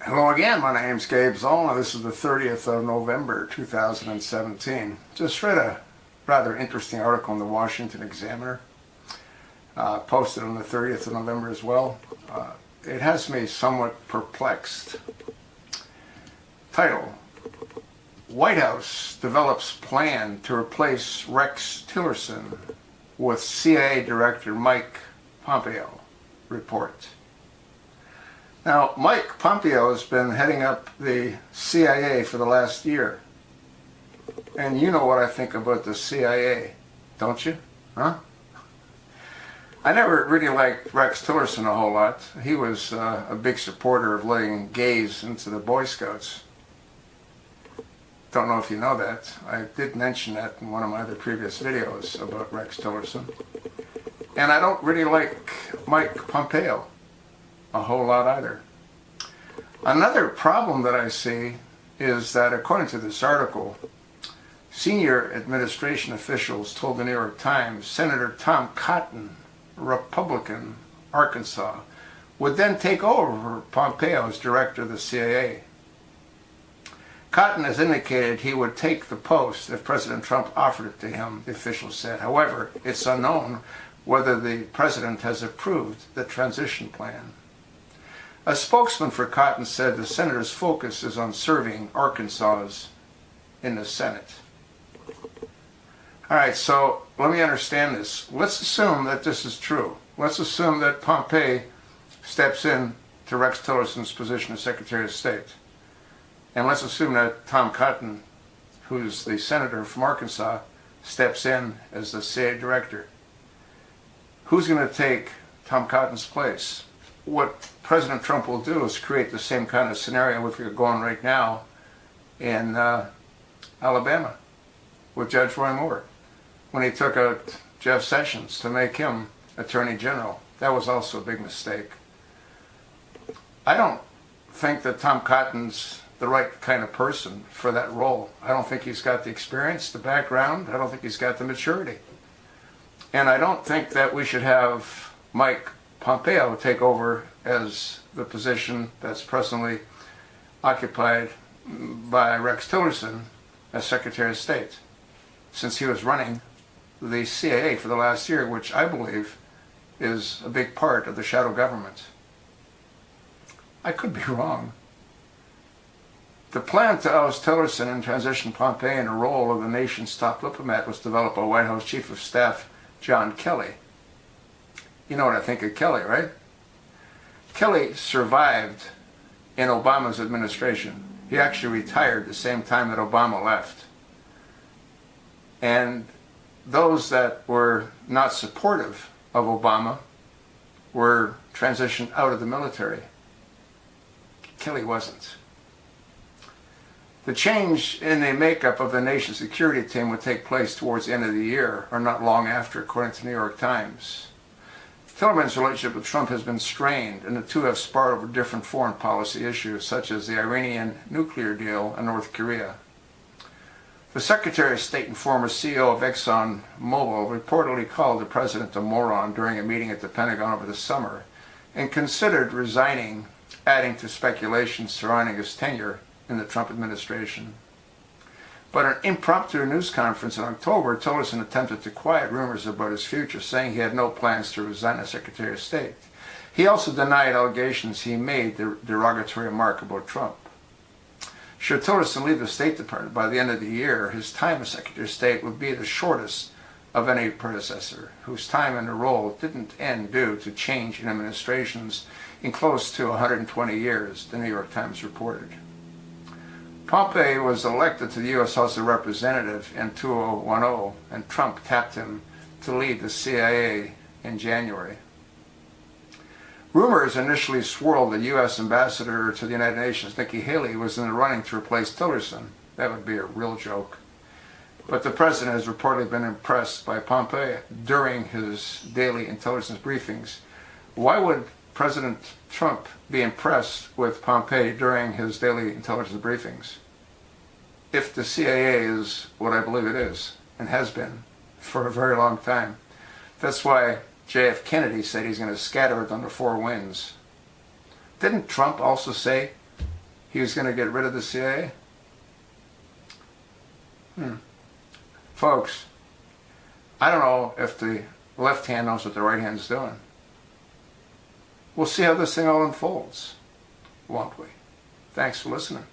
Hello again, my name's Gabe Zollner. This is the 30th of November 2017. Just read a rather interesting article in the Washington Examiner, posted on the 30th of November as well. It has me somewhat perplexed. Title: White House develops plan to replace Rex Tillerson with CIA Director Mike Pompeo. Report. Now, Mike Pompeo has been heading up the CIA for the last year. And you know what I think about the CIA, don't you? Huh? I never really liked Rex Tillerson a whole lot. He was a big supporter of letting gays into the Boy Scouts. Don't know if you know that. I did mention that in one of my other previous videos about Rex Tillerson. And I don't really like Mike Pompeo a whole lot either. Another problem that I see is that, according to this article, senior administration officials told the New York Times Senator Tom Cotton, Republican, Arkansas, would then take over Pompeo as director of the CIA. Cotton has indicated he would take the post if President Trump offered it to him, the official said. However, it's unknown whether the president has approved the transition plan. A spokesman for Cotton said the senator's focus is on serving Arkansans in the Senate. All right, so let me understand this. Let's assume that this is true. Let's assume that Pompeo steps in to Rex Tillerson's position as Secretary of State. And let's assume that Tom Cotton, who's the senator from Arkansas, steps in as the CIA director. Who's going to take Tom Cotton's place? What President Trump will do is create the same kind of scenario which we're going right now in Alabama with Judge Roy Moore, when he took out Jeff Sessions to make him Attorney General. That was also a big mistake. I don't think that Tom Cotton's the right kind of person for that role. I don't think he's got the experience, the background. I don't think he's got the maturity. And I don't think that we should have Mike Pompeo take over as the position that's presently occupied by Rex Tillerson as Secretary of State, since he was running the CIA for the last year, which I believe is a big part of the shadow government. I could be wrong. The plan to oust Tillerson and transition Pompeo in the role of the nation's top diplomat was developed by White House Chief of Staff John Kelly. You know what I think of Kelly, right? Kelly survived in Obama's administration. He actually retired the same time that Obama left. And those that were not supportive of Obama were transitioned out of the military. Kelly wasn't. The change in the makeup of the nation's security team would take place towards the end of the year, or not long after, according to the New York Times. Tillerman's relationship with Trump has been strained, and the two have sparred over different foreign policy issues, such as the Iranian nuclear deal and North Korea. The Secretary of State and former CEO of ExxonMobil reportedly called the president a moron during a meeting at the Pentagon over the summer, and considered resigning, adding to speculation surrounding his tenure in the Trump administration. But at an impromptu news conference in October, Tillerson attempted to quiet rumors about his future, saying he had no plans to resign as Secretary of State. He also denied allegations he made the derogatory remark about Trump. Should Tillerson leave the State Department by the end of the year, his time as Secretary of State would be the shortest of any predecessor, whose time in the role didn't end due to change in administrations in close to 120 years, the New York Times reported. Pompeo was elected to the U.S. House of Representatives in 2010, and Trump tapped him to lead the CIA in January. Rumors initially swirled that U.S. Ambassador to the United Nations Nikki Haley was in the running to replace Tillerson. That would be a real joke. But the president has reportedly been impressed by Pompeo during his daily intelligence briefings. Why would President Trump be impressed with Pompeo during his daily intelligence briefings if the CIA is what I believe it is and has been for a very long time? That's why J.F. Kennedy said he's going to scatter it on the four winds. Didn't Trump also say he was going to get rid of the CIA? Folks, I don't know if the left hand knows what the right hand's doing. We'll see how this thing all unfolds, won't we? Thanks for listening.